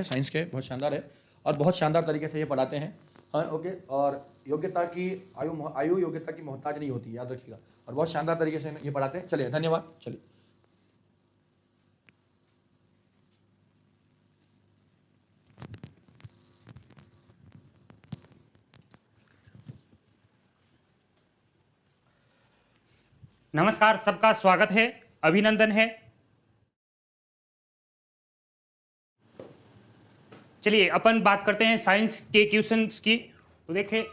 हैं साइंस के, बहुत शानदार है और बहुत शानदार तरीके से ये पढ़ाते हैं। ओके, और योग्यता की आयु योग्यता की मोहताज नहीं होती, याद रखिएगा, और बहुत शानदार तरीके से ये पढ़ाते हैं। चलिए, धन्यवाद। चलिए, नमस्कार, सबका स्वागत है, अभिनंदन है। चलिए अपन बात करते हैं साइंस के क्वेश्चंस की। तो देखिए,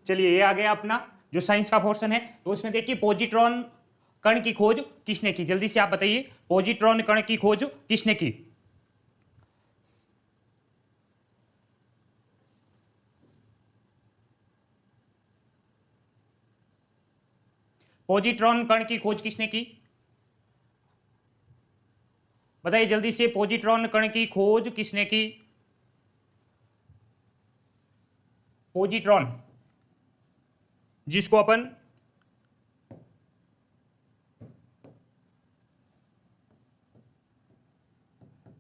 चलिए ये आ गया अपना जो साइंस का पोर्शन है। तो उसमें देखिए, पॉजिट्रॉन कण की खोज किसने की? जल्दी से आप बताइए, पॉजिट्रॉन कण की खोज किसने की? पॉजिट्रॉन कण की खोज किसने की? बताइए जल्दी से, पॉजिट्रॉन कण की खोज किसने की? पॉजिट्रॉन, जिसको अपन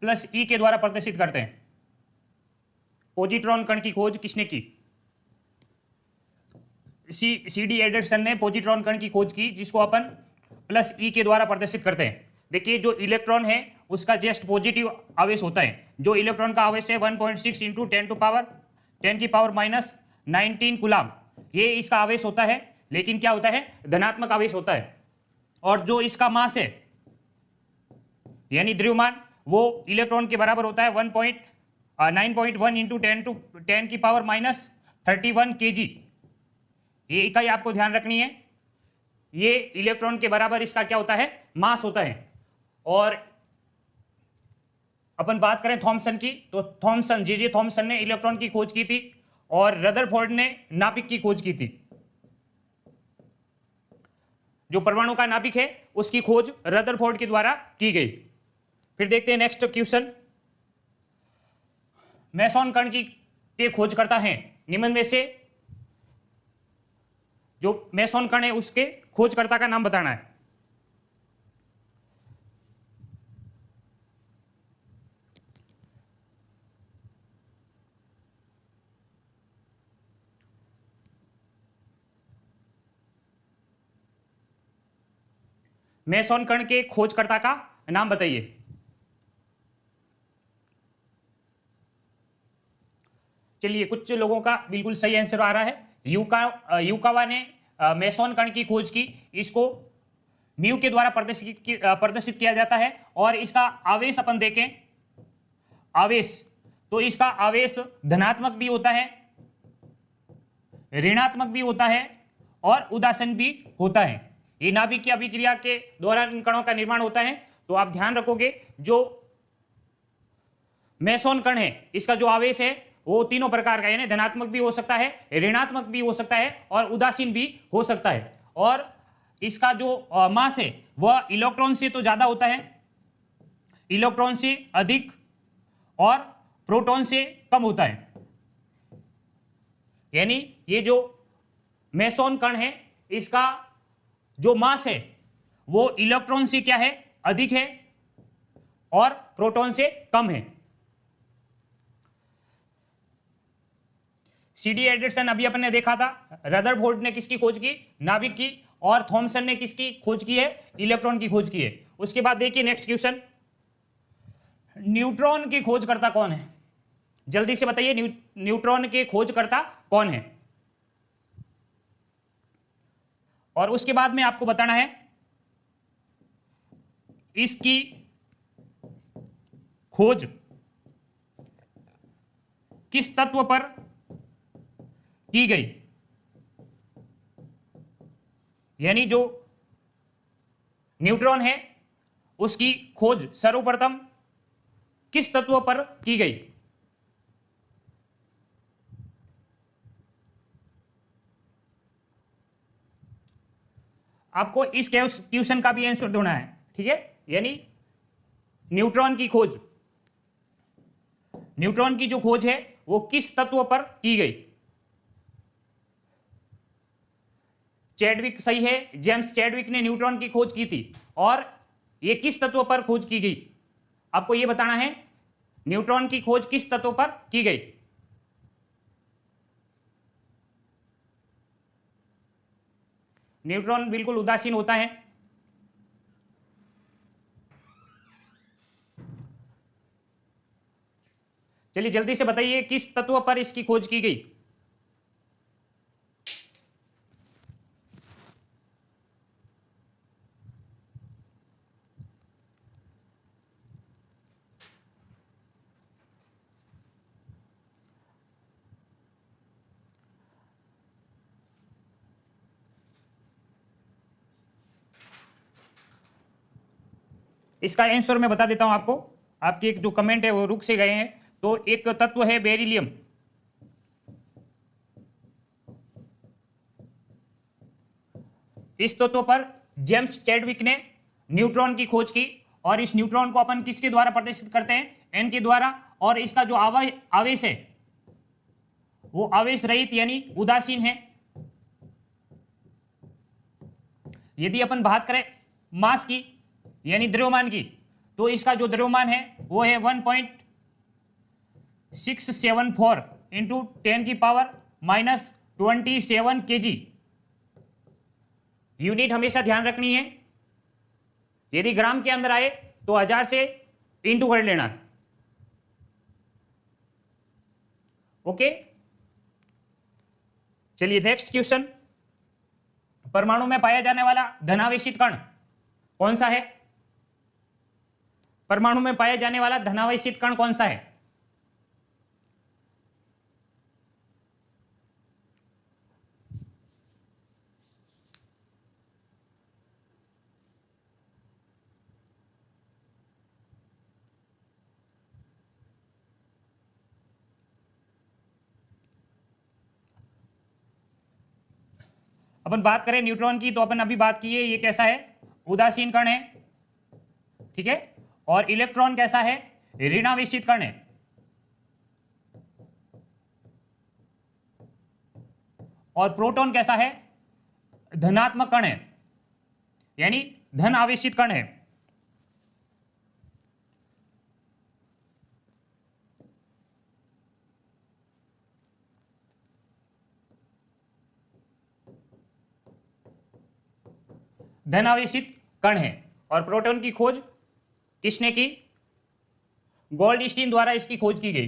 प्लस ई के द्वारा प्रदर्शित करते हैं। पॉजिट्रॉन कण की खोज किसने की? सी डी एंडरसन ने पॉजिट्रॉन कण की खोज की, जिसको अपन प्लस ई के द्वारा प्रदर्शित करते हैं। देखिए, जो इलेक्ट्रॉन है उसका जस्ट पॉजिटिव आवेश होता है। जो इलेक्ट्रॉन का आवेश है 1.6 इंटू 10 की पावर माइनस 19 कूलम, ये इसका आवेश होता है। लेकिन क्या होता है? धनात्मक आवेश होता है। और जो इसका मास है यानी द्रव्यमान, वो इलेक्ट्रॉन के बराबर होता है 9.1 इंटू 10 की पावर माइनस 31 kg। ये इकाई आपको ध्यान रखनी है। ये इलेक्ट्रॉन के बराबर इसका क्या होता है? मास होता है। और अपन बात करें थॉमसन की, तो थॉमसन, जे थॉमसन ने इलेक्ट्रॉन की खोज की थी और रदरफोर्ड ने नाभिक की खोज की थी। जो परमाणु का नाभिक है उसकी खोज रदरफोर्ड के द्वारा की गई। फिर देखते हैं नेक्स्ट क्वेश्चन। मेसॉन कण की के खोजकर्ता हैं निम्न में से, जो मेसॉन कण है उसके खोजकर्ता का नाम बताना है। मेसॉन कण के खोजकर्ता का नाम बताइए। चलिए, कुछ लोगों का बिल्कुल सही आंसर आ रहा है। यूकावा ने मेसॉन कण की खोज की। इसको म्यू के द्वारा प्रदर्शित किया जाता है। और इसका आवेश अपन देखें, आवेश, तो इसका आवेश धनात्मक भी होता है, ऋणात्मक भी होता है और उदासीन भी होता है। ये नाभिक की अभिक्रिया के दौरान इन कणों का निर्माण होता है। तो आप ध्यान रखोगे, जो मेसॉन कण है इसका जो आवेश है वो तीनों प्रकार का, यानी धनात्मक भी हो सकता है, ऋणात्मक भी हो सकता है और उदासीन भी हो सकता है। और इसका जो मास है वह इलेक्ट्रॉन से तो ज्यादा होता है, इलेक्ट्रॉन से अधिक और प्रोटॉन से कम होता है। यानी ये जो मेसॉन कण है इसका जो मास है वो इलेक्ट्रॉन से क्या है? अधिक है और प्रोटॉन से कम है। सी.डी. एंडरसन अभी अपन ने देखा था, रदरफोर्ड ने किसकी खोज की? नाभिक की। और थॉमसन ने किसकी खोज की है? इलेक्ट्रॉन की खोज की है। उसके बाद देखिए नेक्स्ट क्वेश्चन, न्यूट्रॉन की खोजकर्ता कौन है? जल्दी से बताइए, न्यूट्रॉन के खोजकर्ता कौन है? और उसके बाद में आपको बताना है इसकी खोज किस तत्व पर की गई, यानी जो न्यूट्रॉन है उसकी खोज सर्वप्रथम किस तत्व पर की गई। आपको इस क्वेश्चन का भी आंसर देना है, ठीक है। यानी न्यूट्रॉन की खोज, न्यूट्रॉन की जो खोज है वो किस तत्व पर की गई। चैडविक सही है, जेम्स चैडविक ने न्यूट्रॉन की खोज की थी, और ये किस तत्व पर खोज की गई, आपको ये बताना है न्यूट्रॉन की खोज किस तत्व पर की गई। न्यूट्रॉन बिल्कुल उदासीन होता है। चलिए जल्दी से बताइए किस तत्व पर इसकी खोज की गई। इसका आंसर मैं बता देता हूं आपको, आपकी एक जो कमेंट है वो रुक से गए हैं। तो एक तत्व है बेरिलियम, इस तत्व पर जेम्स चैडविक ने न्यूट्रॉन की खोज की, और इस न्यूट्रॉन को अपन किसके द्वारा प्रदर्शित करते हैं, एन के द्वारा, और इसका जो आवेश है वो आवेश रहित यानी उदासीन है। यदि अपन बात करें मास की यानी द्रव्यमान की, तो इसका जो द्रव्यमान है वो है 1.674 इंटू 10⁻⁻27 kg। यूनिट हमेशा ध्यान रखनी है, यदि ग्राम के अंदर आए तो 1000 से इंटू कर लेना। ओके, चलिए नेक्स्ट क्वेश्चन। परमाणु में पाया जाने वाला धनावेशित कण कौन सा है। परमाणु में पाया जाने वाला धनावेशित कण कौन सा है। अपन बात करें न्यूट्रॉन की, तो अपन अभी बात की है ये कैसा है, उदासीन कण है, ठीक है। और इलेक्ट्रॉन कैसा है, ऋणावेशित कण है। और प्रोटॉन कैसा है, धनात्मक कण है, यानी धन आवेशित कण है। धन आवेशित कण है। और प्रोटॉन की खोज किसने की, गोल्डस्टीन द्वारा इसकी खोज की गई।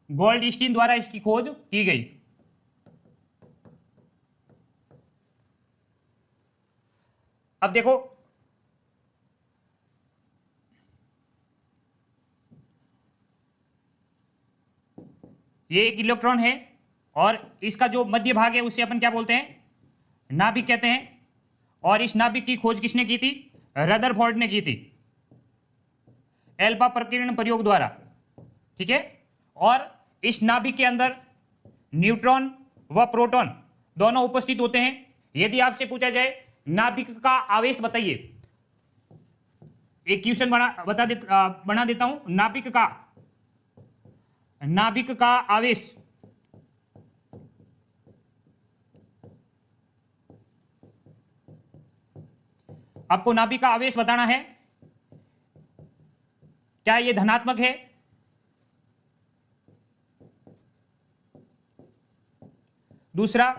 गोल्डस्टीन द्वारा इसकी खोज की गई। अब देखो, ये एक इलेक्ट्रॉन है, और इसका जो मध्य भाग है उसे अपन क्या बोलते हैं, नाभिक कहते हैं। और इस नाभिक की खोज किसने की थी, रदरफोर्ड ने की थी, एल्फा प्रकीर्णन प्रयोग द्वारा, ठीक है। और इस नाभिक के अंदर न्यूट्रॉन व प्रोटॉन दोनों उपस्थित होते हैं। यदि आपसे पूछा जाए नाभिक का आवेश बताइए, एक क्वेश्चन बना देता हूं, नाभिक का आवेश, आपको नाभिक का आवेश बताना है। क्या यह धनात्मक है, दूसरा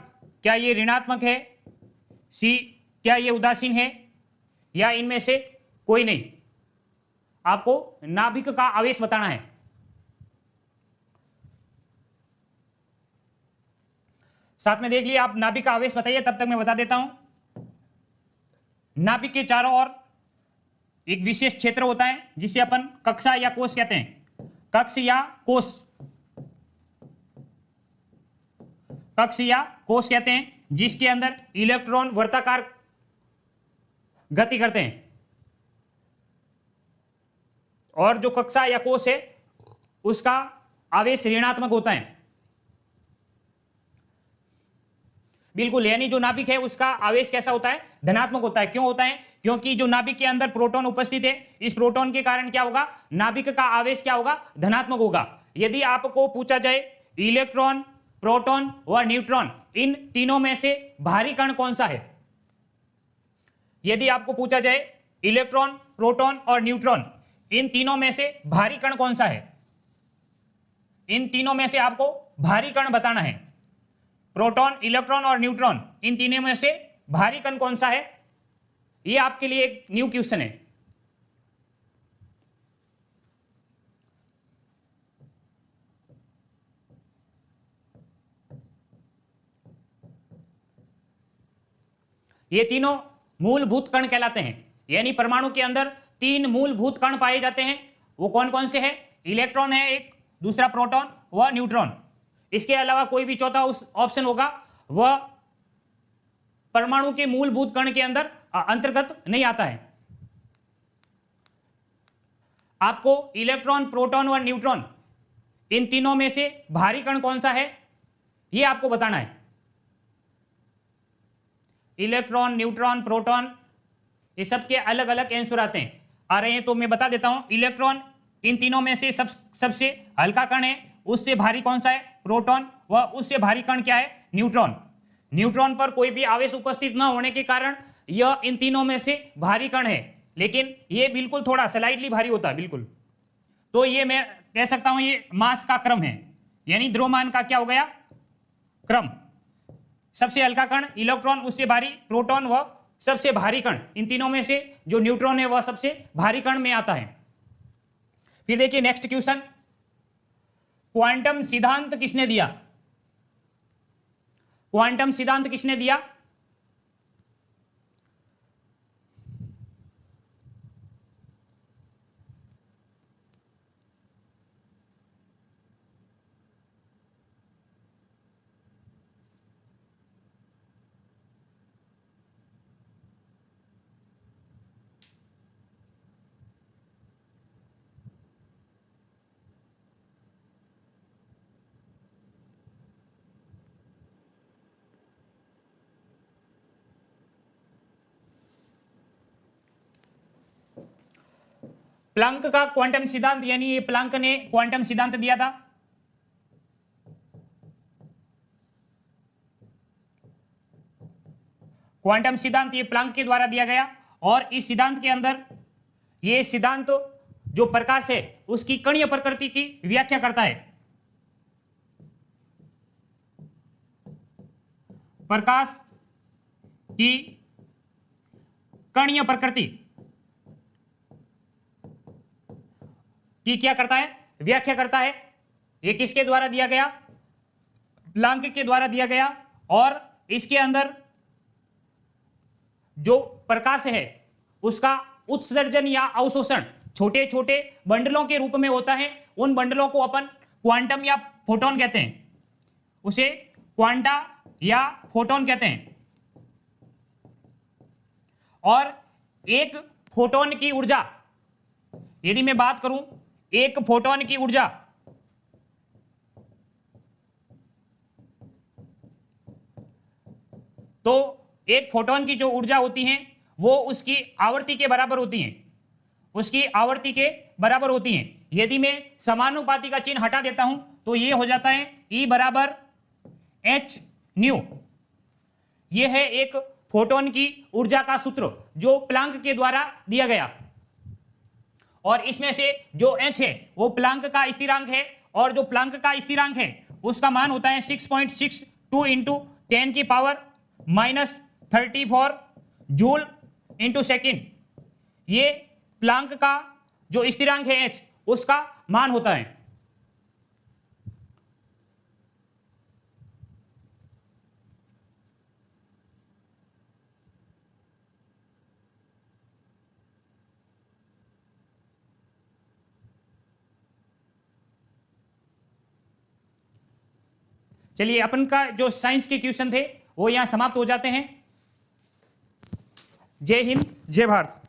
क्या यह ऋणात्मक है, सी क्या यह उदासीन है, या इनमें से कोई नहीं। आपको नाभिक का आवेश बताना है। साथ में देख लिया, आप नाभिक का आवेश बताइए, तब तक मैं बता देता हूं। नाभिक के चारों ओर एक विशेष क्षेत्र होता है जिसे अपन कक्षा या कोष कहते हैं। कक्ष या कोष, कक्ष या कोष कहते हैं, जिसके अंदर इलेक्ट्रॉन वर्ताकार गति करते हैं। और जो कक्षा या कोष है उसका आवेश ऋणात्मक होता है। बिल्कुल, यानी जो नाभिक है उसका आवेश कैसा होता है? धनात्मक होता है। क्यों होता है? क्योंकि जो नाभिक के अंदर प्रोटॉन उपस्थित है, इस प्रोटॉन के कारण क्या होगा? नाभिक का आवेश क्या होगा? धनात्मक होगा। यदि आपको पूछा जाए इलेक्ट्रॉन, प्रोटॉन व न्यूट्रॉन, इन तीनों में से भारी कण कौन सा है? यदि आपको पूछा जाए इलेक्ट्रॉन, प्रोटॉन और न्यूट्रॉन, इन तीनों में से भारी कण कौन सा है? इन तीनों में से आपको भारी कण बताना है। प्रोटॉन, इलेक्ट्रॉन और न्यूट्रॉन, इन तीनों में से भारी कण कौन सा है? यह आपके लिए एक न्यू क्वेश्चन है। ये तीनों मूलभूत कण कहलाते हैं। यानी परमाणु के अंदर 3 मूलभूत कण पाए जाते हैं। वो कौन कौन से हैं? इलेक्ट्रॉन है एक, दूसरा प्रोटॉन व न्यूट्रॉन। इसके अलावा कोई भी चौथा उस ऑप्शन होगा वह परमाणु के मूलभूत कण के अंदर अंतर्गत नहीं आता है। आपको इलेक्ट्रॉन, प्रोटॉन व न्यूट्रॉन, इन तीनों में से भारी कण कौन सा है यह आपको बताना है। इलेक्ट्रॉन, न्यूट्रॉन, प्रोटॉन, ये सबके अलग अलग आंसर आ रहे हैं, तो मैं बता देता हूं। इलेक्ट्रॉन इन तीनों में से सबसे हल्का कण है। उससे भारी कौन सा है? प्रोटॉन। व उससे भारी कण क्या है? न्यूट्रॉन। न्यूट्रॉन पर कोई भी आवेश उपस्थित न होने के कारण यह इन तीनों में से भारी कण है, लेकिन यह बिल्कुल थोड़ा स्लाइडली भारी होता है, बिल्कुल। तो ये मैं कह सकता हूं ये मास का क्रम है, यानी द्रव्यमान का क्या हो गया? क्रम। सबसे हल्का कण इलेक्ट्रॉन, उससे भारी प्रोटॉन व सबसे भारी कण, इन तीनों में से जो न्यूट्रॉन है वह सबसे भारी कण में आता है। फिर देखिए नेक्स्ट क्वेश्चन, क्वांटम सिद्धांत किसने दिया? क्वांटम सिद्धांत किसने दिया? प्लैंक का क्वांटम सिद्धांत, यानी ये प्लैंक ने क्वांटम सिद्धांत दिया था। क्वांटम सिद्धांत ये प्लैंक के द्वारा दिया गया, और इस सिद्धांत के अंदर ये सिद्धांत जो प्रकाश है उसकी कणीय प्रकृति की व्याख्या करता है। प्रकाश की कणीय प्रकृति की क्या करता है? व्याख्या करता है। ये किसके द्वारा दिया गया? प्लैंक के द्वारा दिया गया। और इसके अंदर जो प्रकाश है उसका उत्सर्जन या अवशोषण छोटे छोटे बंडलों के रूप में होता है। उन बंडलों को अपन क्वांटम या फोटोन कहते हैं, उसे क्वांटा या फोटोन कहते हैं। और एक फोटोन की ऊर्जा, यदि मैं बात करूं एक फोटोन की ऊर्जा, तो एक फोटोन की जो ऊर्जा होती है वो उसकी आवर्ती के बराबर होती है, उसकी आवर्ती के बराबर होती है। यदि मैं समानुपाती का चिन्ह हटा देता हूं तो ये हो जाता है E बराबर h न्यू। ये है एक फोटोन की ऊर्जा का सूत्र जो प्लैंक के द्वारा दिया गया। और इसमें से जो h है वो प्लैंक का स्थिरांक है, और जो प्लैंक का स्थिरांक है उसका मान होता है 6.62 इंटू 10 की पावर -34 जूल इंटू सेकेंड। ये प्लैंक का जो स्थिरांक है h उसका मान होता है। चलिए अपन का जो साइंस के क्वेश्चन थे वो यहाँ समाप्त हो जाते हैं। जय हिंद, जय भारत।